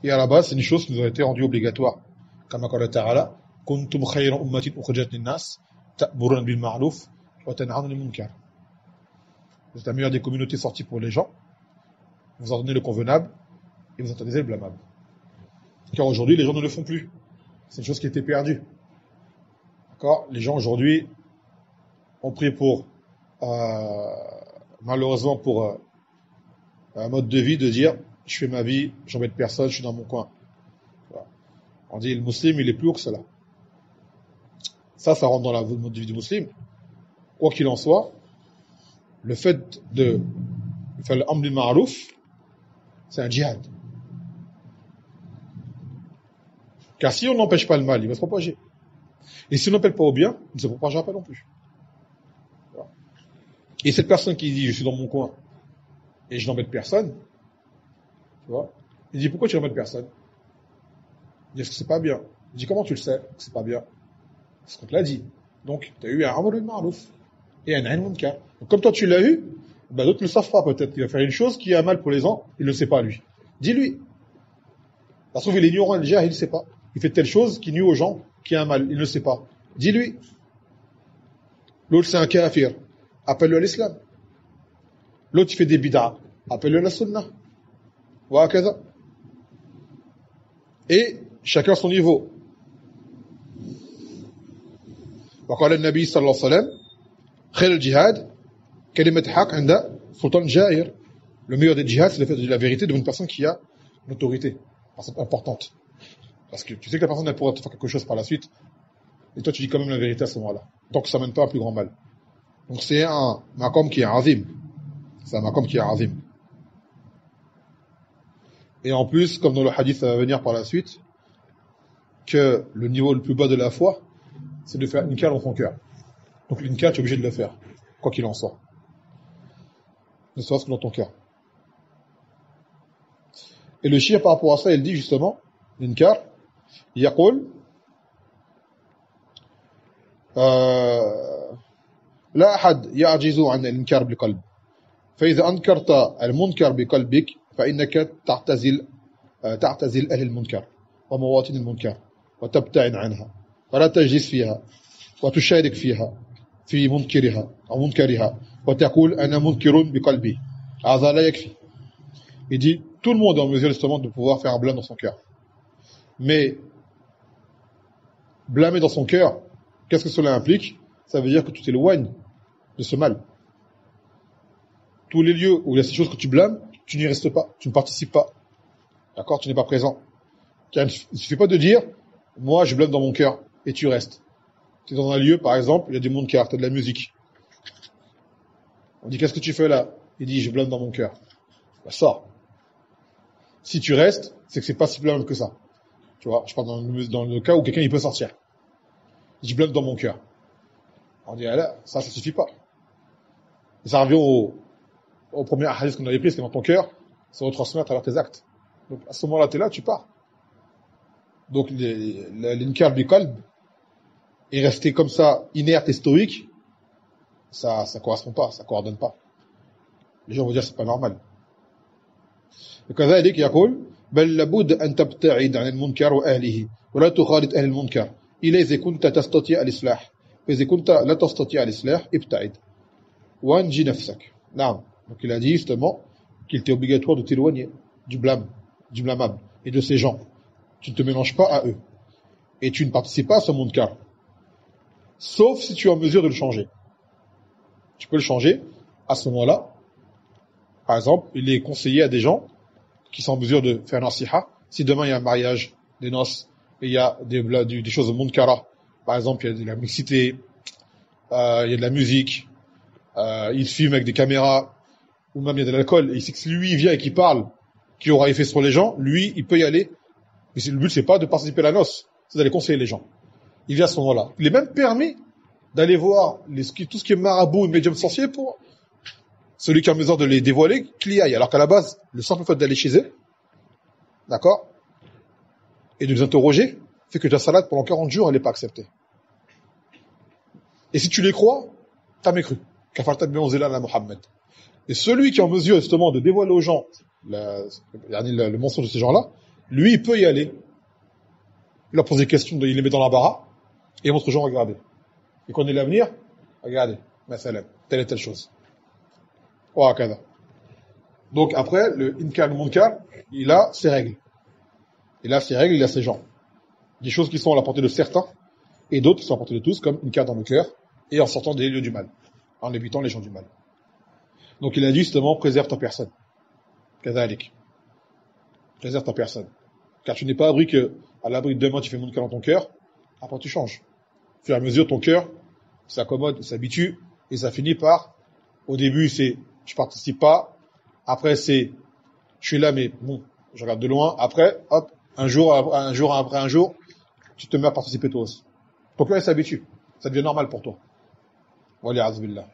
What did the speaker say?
Et à la base, c'est une chose qui nous a été rendue obligatoire. Comme qala ta'ala, kuntum khayra ummatin ukhrijat lin-nas, ta'muruna bil ma'ruf wa tanhauna 'anil munkar. Vous êtes la meilleure des communautés sorties pour les gens. Vous ordonnez le convenable et vous interdisez le blâmable. Car aujourd'hui, les gens ne le font plus. C'est une chose qui était perdue. D'accord? Les gens aujourd'hui ont pris pour, malheureusement pour un mode de vie de dire, je fais ma vie, j'embête personne, je suis dans mon coin. Voilà. On dit, le musulman, il est plus haut que cela. Ça rentre dans le mode de vie du musulman. Quoi qu'il en soit, le fait de faire l'amr bil ma'ruf, c'est un djihad. Car si on n'empêche pas le mal, il va se propager. Et si on n'appelle pas au bien, il ne se propagera pas non plus. Voilà. Et cette personne qui dit, je suis dans mon coin, et je n'embête personne, tu vois, il dit, pourquoi tu n'embêtes personne? Il dit, est-ce que c'est pas bien? Il dit, comment tu le sais que c'est pas bien? Parce qu'on te l'a dit. Donc, tu as eu un amr bil ma'ruf et un nahy anil munkar. Donc, comme toi tu l'as eu, ben, d'autres ne le savent pas peut-être. Il va faire une chose qui a mal pour les gens, il ne le sait pas lui. Dis-lui. Parce qu'il est ignorant, il ne sait pas. Il fait telle chose qui nuit aux gens, qui a un mal, il ne le sait pas. Dis-lui. L'autre c'est un kafir, appelle-le à l'islam. L'autre il fait des bid'a, appelle-le à la sunnah. Voilà. Et chacun son niveau. وقال النبي صلى الله عليه وسلم خير الجهاد كلمة حق عند سلطان جائر. Le meilleur des djihad, c'est le fait de dire la vérité devant une personne qui a une autorité, une personne importante. Parce que tu sais que la personne elle pourra te faire quelque chose par la suite, et toi tu dis quand même la vérité à ce moment-là. Donc ça mène pas à un plus grand mal. Donc c'est un maqam qui est azim. C'est un maqam qui est azim. Et en plus, comme dans le hadith à venir par la suite, que le niveau le plus bas de la foi, c'est de faire inkar dans ton cœur. Donc l'inkar, tu es obligé de le faire, quoi qu'il en soit. Ne serait-ce que dans ton cœur. Et le shir par rapport à ça, il dit justement, l'inkar, يقول لا أحد يعجز عن الإنكار بالقلب فإذا أنكرت المنكر بقلبك فإنك تعتزل أهل المنكر ومواطن المنكر وتبتعد عنها ولا تجلس فيها وتشارك فيها في منكرها أو منكرها وتقول أنا منكر بقلبي هذا لا يكفي. Il dit tout le monde est en mesure justement de pouvoir faire un blâme dans son cœur, mais blâmer dans son cœur, qu'est-ce que cela implique? Ça veut dire que tu t'éloignes de ce mal. Tous les lieux où il y a ces choses que tu blâmes, tu n'y restes pas, tu ne participes pas. D'accord? Tu n'es pas présent. Il ne suffit pas de dire, moi je blâme dans mon cœur, et tu restes. Tu es dans un lieu, par exemple, il y a du monde qui a de la musique. On dit, qu'est-ce que tu fais là? Il dit, je blâme dans mon cœur. Ben, sors. Si tu restes, c'est que c'est pas si blâme que ça. Tu vois, je parle dans le cas où quelqu'un il peut sortir. Je blâme dans mon cœur. On dit, ah là, ça suffit pas. Et ça revient au premier hadith qu'on avait pris, c'est que dans ton cœur, ça retransmet à travers tes actes. Donc, à ce moment-là, t'es là, tu pars. Donc, l'inkar bi qalb, et rester comme ça, inerte et stoïque, ça correspond pas, ça coordonne pas. Les gens vont dire, c'est pas normal. وكذلك يقول بل لابد أن تبتعد عن المنكر وأهله ولا تخالط أهل المنكر إذا كنت تستطيع الإصلاح وإذا كنت لا تستطيع الإصلاح ابتعد وانجي نفسك. نعم. Donc il a dit justement qu'il était obligatoire de t'éloigner du blâmable et de ces gens. Tu ne te mélanges pas à eux et tu ne participes pas à ce munkar, sauf si tu es en mesure de le changer. Tu peux le changer à ce moment-là. Par exemple, il est conseillé à des gens qui sont en mesure de faire un nasiha. Si demain il y a un mariage, des noces, et il y a des choses de munkara, par exemple il y a de la mixité, il y a de la musique, il filme avec des caméras, ou même il y a de l'alcool, et si lui il vient et qu'il parle, qui aura effet sur les gens, lui il peut y aller, mais le but c'est pas de participer à la noce, c'est d'aller conseiller les gens. Il vient à ce moment-là. Il est même permis d'aller voir tout ce qui est marabout et médium sorcier pour celui qui est en mesure de les dévoiler, qu'il y aille. Alors qu'à la base, le simple fait d'aller chez eux, d'accord, et de les interroger, fait que ta salade pendant 40 jours, elle n'est pas acceptée. Et si tu les crois, t'as mécru. Kafartat bi unzila ala Muhammad. Et celui qui est en mesure justement de dévoiler aux gens le mensonge de ces gens-là, Lui, il peut y aller. Il leur pose des questions, il les met dans l'embarras, et il montre aux gens, regardez. Il connaît l'avenir, regardez, مثلا, telle et telle chose. وهكذا. Donc après, le inkar, le munkar, il a ses règles. Il a ses règles, il a ses gens. Des choses qui sont à la portée de certains, et d'autres qui sont à la portée de tous, comme inkar dans le cœur, et en sortant des lieux du mal, en évitant les gens du mal. Donc il a dit justement, préserve ta personne. Kadhalik. Préserve ta personne. Car tu n'es pas à l'abri de demain tu fais munkar dans ton cœur, après tu changes. Au fur et à mesure, ton cœur s'accommode, il s'habitue, et ça finit par, au début c'est, je participe pas, après c'est, je suis là mais bon, je regarde de loin, après, hop, un jour après un jour, tu te mets à participer toi aussi. Ton cœur il s'habitue, ça devient normal pour toi. Wa li'azbillah.